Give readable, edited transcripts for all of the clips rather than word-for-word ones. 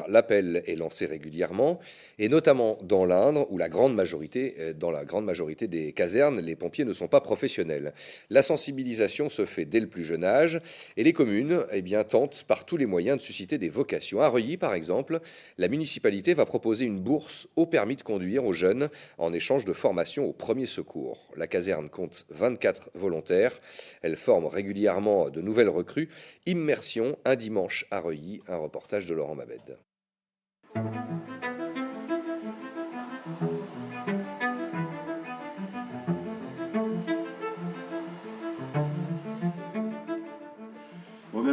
L'appel est lancé régulièrement, et notamment dans l'Indre, où dans la grande majorité des casernes, les pompiers ne sont pas professionnels. La sensibilisation se fait dès le plus jeune âge, et les communes tentent par tous les moyens de susciter des vocations. À Reuilly, par exemple, la municipalité va proposer une bourse au permis de conduire aux jeunes en échange de formation aux premiers secours. La caserne compte 24 volontaires. Elle forme régulièrement de nouvelles recrues. Immersion, un dimanche à Reuilly, un reportage de Laurent Mabed.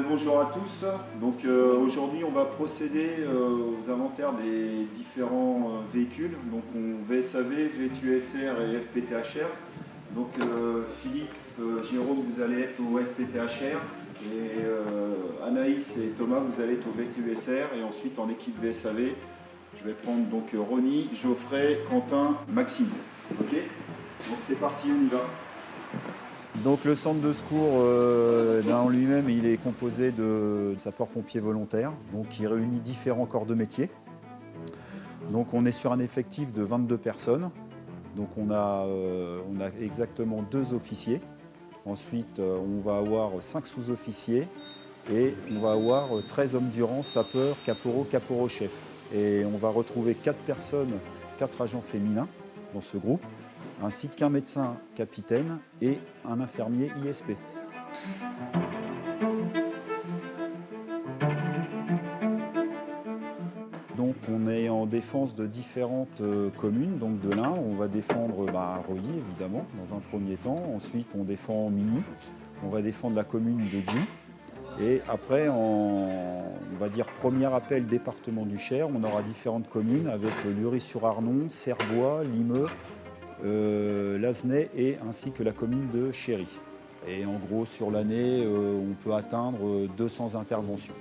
Bonjour à tous. Donc aujourd'hui on va procéder aux inventaires des différents véhicules. Donc on VSAV, VTUSR et FPTHR. Donc Philippe, Jérôme, vous allez être au FPTHR et Anaïs et Thomas, vous allez être au VTUSR, et ensuite en équipe VSAV, je vais prendre donc Ronnie, Geoffrey, Quentin, Maxime. Ok. Donc c'est parti, on y va. Donc le centre de secours en lui-même, il est composé de sapeurs-pompiers volontaires, donc qui réunit différents corps de métier. Donc on est sur un effectif de 22 personnes. Donc on a exactement 2 officiers. Ensuite on va avoir 5 sous-officiers et on va avoir 13 hommes durant, sapeurs, caporaux, caporaux-chefs. Et on va retrouver 4 personnes, 4 agents féminins dans ce groupe, ainsi qu'un médecin capitaine et un infirmier ISP. Donc on est en défense de différentes communes, donc de l'Indre. On va défendre Reuilly évidemment dans un premier temps. Ensuite on défend Migny, on va défendre la commune de Die. Et après, on va dire premier appel département du Cher, on aura différentes communes avec Lury-sur-Arnon, Cerbois, Limeux, Lasnais et ainsi que la commune de Chéry. Et en gros, sur l'année, on peut atteindre 200 interventions.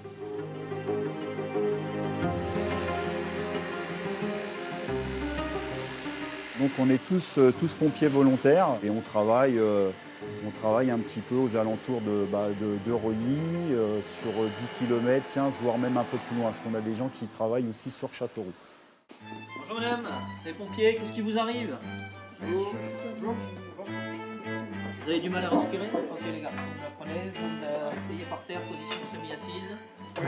Donc on est tous pompiers volontaires et on travaille un petit peu aux alentours de Reuilly, sur 10 km, 15, voire même un peu plus loin, parce qu'on a des gens qui travaillent aussi sur Châteauroux. Bonjour madame, les pompiers, qu'est-ce qui vous arrive? Vous avez du mal à respirer? Ok les gars, vous la prenez, vous asseyez par terre, position semi-assise.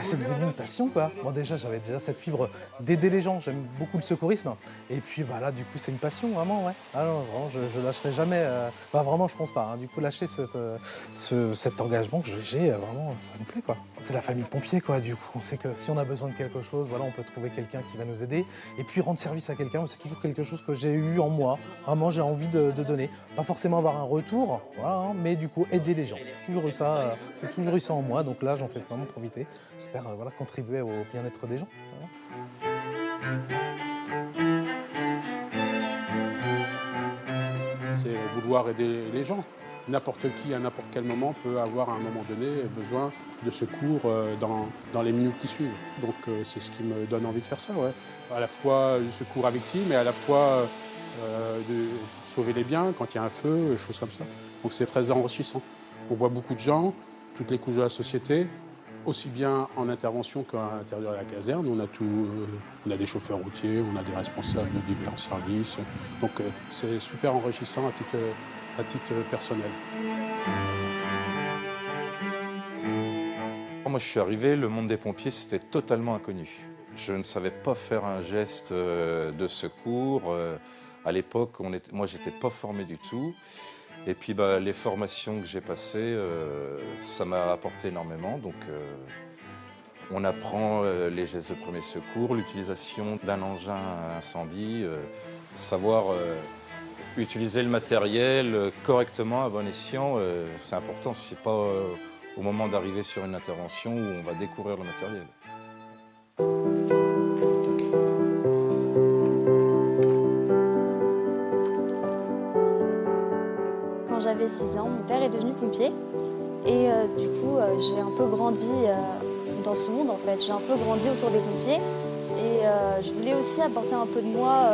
C'est devenu une passion quoi. Bon j'avais déjà cette fibre d'aider les gens, j'aime beaucoup le secourisme. Et puis là du coup c'est une passion vraiment, ouais. Ah non, vraiment je lâcherai jamais, vraiment je pense pas. Hein. Du coup lâcher cet engagement que j'ai, vraiment ça me plaît quoi. C'est la famille pompier quoi, du coup on sait que si on a besoin de quelque chose, on peut trouver quelqu'un qui va nous aider. Et puis rendre service à quelqu'un, c'est toujours quelque chose que j'ai eu en moi. Vraiment j'ai envie de donner. Pas forcément avoir un retour, mais du coup aider les gens. J'ai toujours eu ça en moi, donc là j'en fais vraiment profiter. J'espère contribuer au bien-être des gens. C'est vouloir aider les gens. N'importe qui, à n'importe quel moment, peut avoir à un moment donné besoin de secours dans les minutes qui suivent. Donc c'est ce qui me donne envie de faire ça. Ouais. À la fois du secours avec qui, mais à la fois de sauver les biens quand il y a un feu, des choses comme ça. Donc c'est très enrichissant. On voit beaucoup de gens, toutes les couches de la société, aussi bien en intervention qu'à l'intérieur de la caserne. On a des chauffeurs routiers, on a des responsables de divers services. Donc c'est super enrichissant à titre personnel. Moi je suis arrivé, le monde des pompiers c'était totalement inconnu. Je ne savais pas faire un geste de secours. À l'époque, moi j'étais pas formé du tout. Et puis les formations que j'ai passées, ça m'a apporté énormément. Donc on apprend les gestes de premier secours, l'utilisation d'un engin à incendie, savoir utiliser le matériel correctement à bon escient. C'est important, c'est pas au moment d'arriver sur une intervention où on va découvrir le matériel. Quand j'avais 6 ans, mon père est devenu pompier et du coup j'ai un peu grandi dans ce monde en fait. J'ai un peu grandi autour des pompiers et je voulais aussi apporter un peu de moi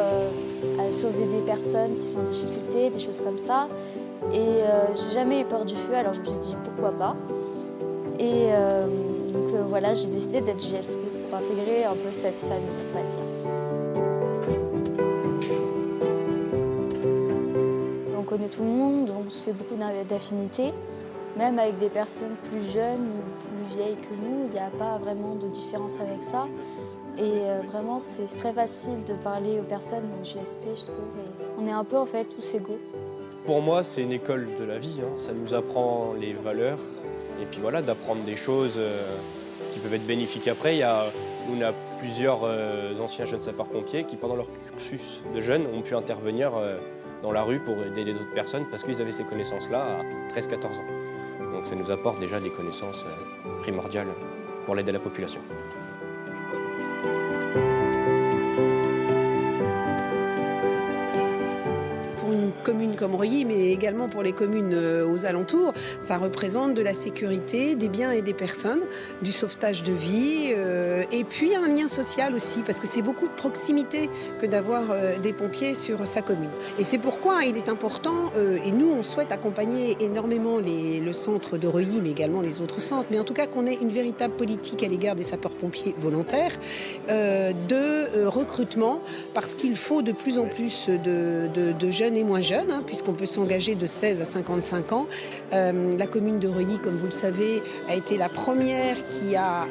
à sauver des personnes qui sont en difficulté, des choses comme ça. Et j'ai jamais eu peur du feu, alors je me suis dit pourquoi pas. Et donc voilà, j'ai décidé d'être JSP. pour intégrer un peu cette famille, on va dire. On connaît tout le monde, on se fait beaucoup d'affinités. Même avec des personnes plus jeunes ou plus vieilles que nous, il n'y a pas vraiment de différence avec ça. Et vraiment, c'est très facile de parler aux personnes dans le GSP, je trouve. Et on est un peu en fait tous égaux. Pour moi, c'est une école de la vie. Ça nous apprend les valeurs et puis voilà, d'apprendre des choses qui peuvent être bénéfiques après. On a plusieurs anciens jeunes sapeurs-pompiers qui, pendant leur cursus de jeunes, ont pu intervenir dans la rue pour aider d'autres personnes parce qu'ils avaient ces connaissances-là à 13-14 ans. Donc ça nous apporte déjà des connaissances primordiales pour l'aide à la population. Une commune comme Reuilly, mais également pour les communes aux alentours, ça représente de la sécurité, des biens et des personnes, du sauvetage de vie, et puis un lien social aussi, parce que c'est beaucoup de proximité que d'avoir des pompiers sur sa commune. Et c'est pourquoi il est important, et nous on souhaite accompagner énormément le centre de Reuilly, mais également les autres centres, mais en tout cas qu'on ait une véritable politique à l'égard des sapeurs-pompiers volontaires, de recrutement, parce qu'il faut de plus en plus de jeunes et moins jeunes, puisqu'on peut s'engager de 16 à 55 ans. La commune de Reuilly, comme vous le savez, a été la première qui a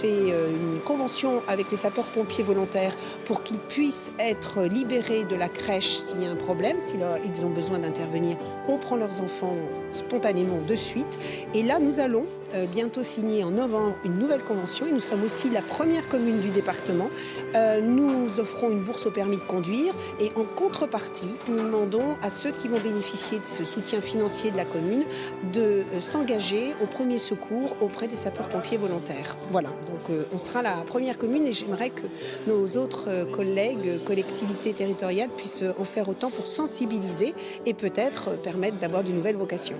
fait une convention avec les sapeurs-pompiers volontaires pour qu'ils puissent être libérés de la crèche s'il y a un problème, s'ils ont besoin d'intervenir. On prend leurs enfants spontanément de suite. Et là, nous allons bientôt signer en novembre une nouvelle convention. Et nous sommes aussi la première commune du département. Nous offrons une bourse au permis de conduire et en contrepartie, nous demandons à ceux qui vont bénéficier de ce soutien financier de la commune de s'engager au premier secours auprès des sapeurs-pompiers volontaires. Voilà, donc on sera la première commune et j'aimerais que nos autres collègues, collectivités territoriales puissent en faire autant pour sensibiliser et peut-être permettre d'avoir de nouvelles vocations.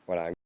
Voilà.